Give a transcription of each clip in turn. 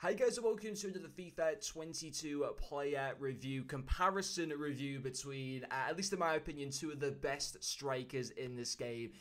Hi guys and welcome to another FIFA 22 player review, comparison review between, at least in my opinion, two of the best strikers in this game.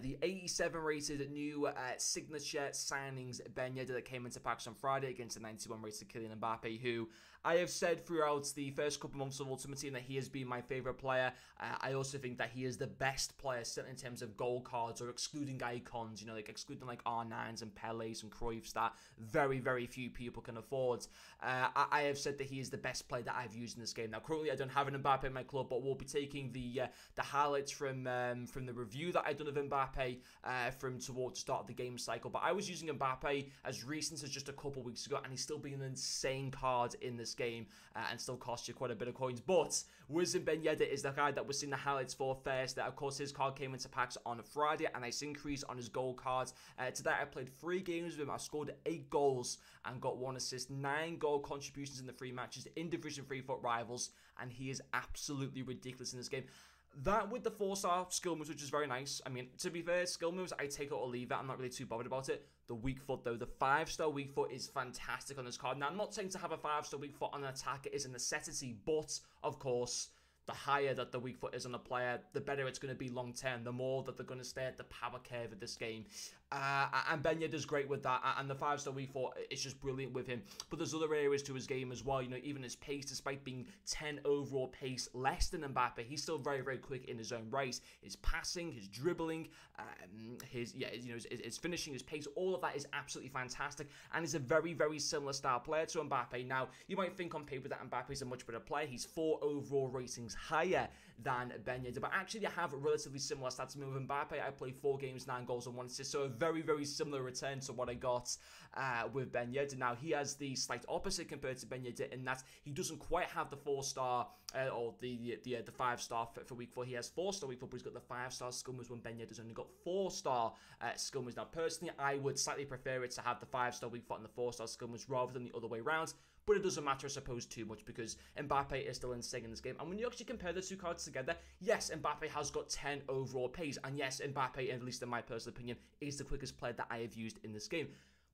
The 87 rated new signature signings Ben Yedder that came into packs on Friday against the 91 rated Kylian Mbappe, who I have said throughout the first couple months of Ultimate Team that he has been my favourite player. I also think that he is the best player, certainly in terms of gold cards or excluding icons, you know, like excluding like R9s and Pele's and Cruyffs that very few people can afford. I have said that he is the best player that I've used in this game. Now, currently, I don't have an Mbappe in my club, but we'll be taking the highlights from the review that I've done of Mbappe from towards the start of the game cycle. But I was using Mbappe as recent as just a couple weeks ago, and he's still being an insane card in this game and still costs you quite a bit of coins. But Wisdom Ben Yedder is the guy that we're seeing the highlights for first. That, of course, his card came into packs on Friday, a nice increase on his gold cards. Today, I played 3 games with him. I scored 8 goals and got 1 assist. 9 goal contributions in the 3 matches in Division 3 FUT rivals, and he is absolutely ridiculous in this game. That with the 4-star skill moves, which is very nice. I mean, to be fair, skill moves, I take it or leave it. I'm not really too bothered about it. The weak foot, though, the 5-star weak foot is fantastic on this card. Now, I'm not saying to have a 5-star weak foot on an attacker is a necessity, but, of course, the higher that the weak foot is on a player, the better it's going to be long term, the more that they're going to stay at the power curve of this game. And Ben Yedder's great with that, and the 5-star weak foot is just brilliant with him. But there's other areas to his game as well, you know, even his pace, despite being 10 overall pace less than Mbappe, he's still very quick in his own right. His passing, his dribbling, his finishing, his pace, all of that is absolutely fantastic, and he's a very similar style player to Mbappe. Now, you might think on paper that Mbappe is a much better player. He's 4 overall ratings higher than Ben Yedder, but actually I have relatively similar stats. With Mbappe, I played 4 games, 9 goals and 1 assist, so a very similar return to what I got with Ben Yedder. Now, he has the slight opposite compared to Ben Yedder in that he doesn't quite have the 4-star or the 5-star for weak foot. He has 4-star weak foot, but he's got the 5-star skill moves when Ben Yedder's only got 4-star skill moves. Now, personally, I would slightly prefer it to have the 5-star weak foot and the 4-star skill moves rather than the other way around. But it doesn't matter, I suppose, too much because Mbappe is still insane in this game. And when you actually compare the two cards together, yes, Mbappe has got 10 overall pace. And yes, Mbappe, at least in my personal opinion, is the quickest player that I have used in this game.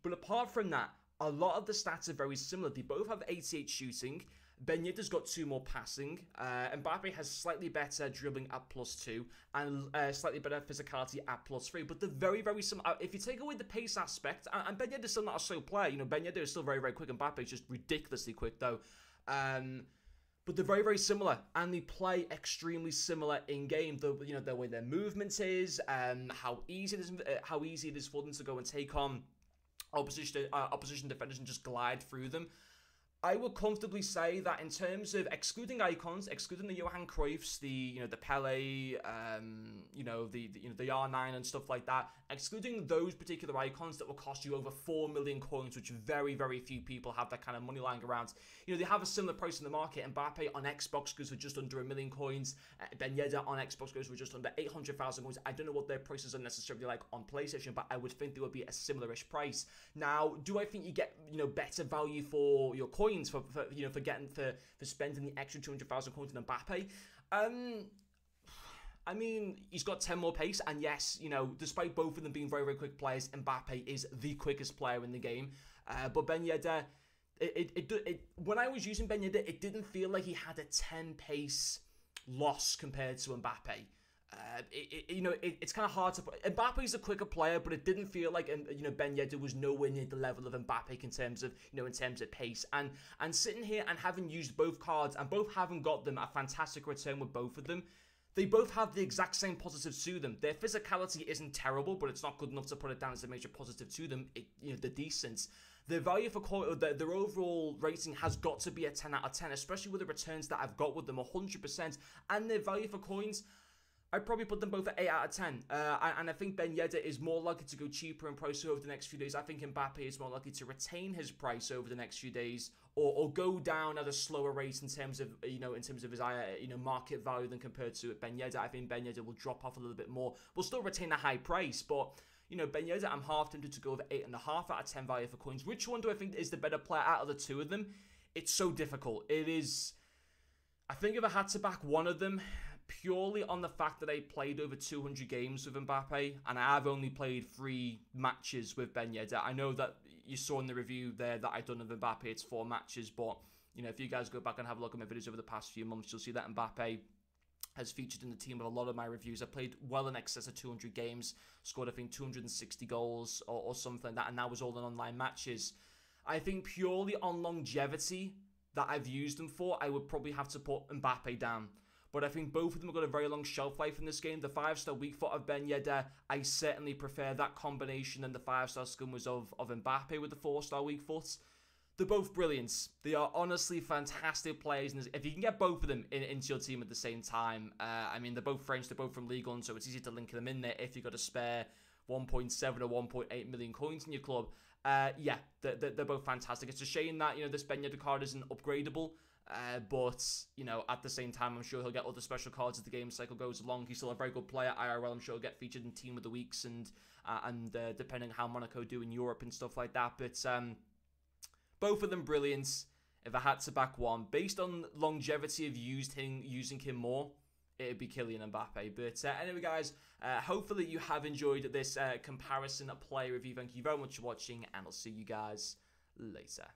But apart from that, a lot of the stats are very similar. They both have 88 shooting. Ben Yedder's got 2 more passing. Mbappe has slightly better dribbling at +2 and slightly better physicality at +3. But they're very similar. If you take away the pace aspect, and Ben Yedder's still not a slow player. You know, Ben Yedder is still very quick. Mbappe is just ridiculously quick, though. But they're very similar, and they play extremely similar in game. The way their movement is, how easy it is for them to go and take on opposition defenders and just glide through them. I would comfortably say that in terms of excluding icons, excluding the Johan Cruyffs, the Pele, the R9 and stuff like that, excluding those particular icons that will cost you over 4 million coins, which very few people have that kind of money lying around. You know, they have a similar price in the market. Mbappe on Xbox goes for just under 1 million coins. Ben Yedder on Xbox goes for just under 800,000 coins. I don't know what their prices are necessarily like on PlayStation, but I would think they would be a similar-ish price. Now, do I think you get better value for your coins? For spending the extra 200,000 coins on Mbappe? I mean, he's got 10 more pace, and yes, despite both of them being very quick players, Mbappe is the quickest player in the game. But Ben Yedder, when I was using Ben Yedder, it didn't feel like he had a 10 pace loss compared to Mbappe. It's kind of hard to put. Mbappe's a quicker player, but it didn't feel like Ben Yedder was nowhere near the level of Mbappe in terms of pace. And sitting here and having used both cards and both having got them a fantastic return with both of them, they both have the exact same positives to them. Their physicality isn't terrible, but it's not good enough to put it down as a major positive to them. They're decent. Their value for their overall rating has got to be a 10 out of 10, especially with the returns that I've got with them, 100%. And their value for coins, I'd probably put them both at 8 out of 10. And I think Ben Yedder is more likely to go cheaper in price over the next few days. I think Mbappe is more likely to retain his price over the next few days, or go down at a slower rate in terms of his market value than compared to Ben Yedder. I think Ben Yedder will drop off a little bit more. We'll still retain a high price, but Ben Yedder, I'm half tempted to go over 8.5 out of 10 value for coins. Which one do I think is the better player out of the two of them? It's so difficult. It is. I think if I had to back one of them, purely on the fact that I played over 200 games with Mbappe, and I have only played 3 matches with Ben Yedder. I know that, you saw in the review there that I've done of Mbappe, it's 4 matches, but, you know, if you guys go back and have a look at my videos over the past few months, you'll see that Mbappe has featured in the team with a lot of my reviews. I played well in excess of 200 games, scored, I think, 260 goals or something like that, and that was all in online matches. I think purely on longevity that I've used them for, I would probably have to put Mbappe down. But I think both of them have got a very long shelf life in this game. The 5-star weak foot of Ben Yedder, I certainly prefer that combination than the 5-star skin was of Mbappe with the 4-star weak foot. They're both brilliant. They are honestly fantastic players. And if you can get both of them into your team at the same time, I mean, they're both French, they're both from Ligue 1, so it's easy to link them in there if you've got a spare 1.7 or 1.8 million coins in your club. Yeah, they're both fantastic. It's a shame that, you know, this Ben Yedder card isn't upgradable. But, you know, at the same time, I'm sure he'll get other special cards as the game cycle goes along. He's still a very good player. IRL, I'm sure he'll get featured in Team of the Weeks and depending how Monaco do in Europe and stuff like that. But both of them brilliant. If I had to back one, based on longevity of using him more, it'd be Kylian Mbappe. But anyway, guys, hopefully you have enjoyed this comparison player review. Thank you very much for watching, and I'll see you guys later.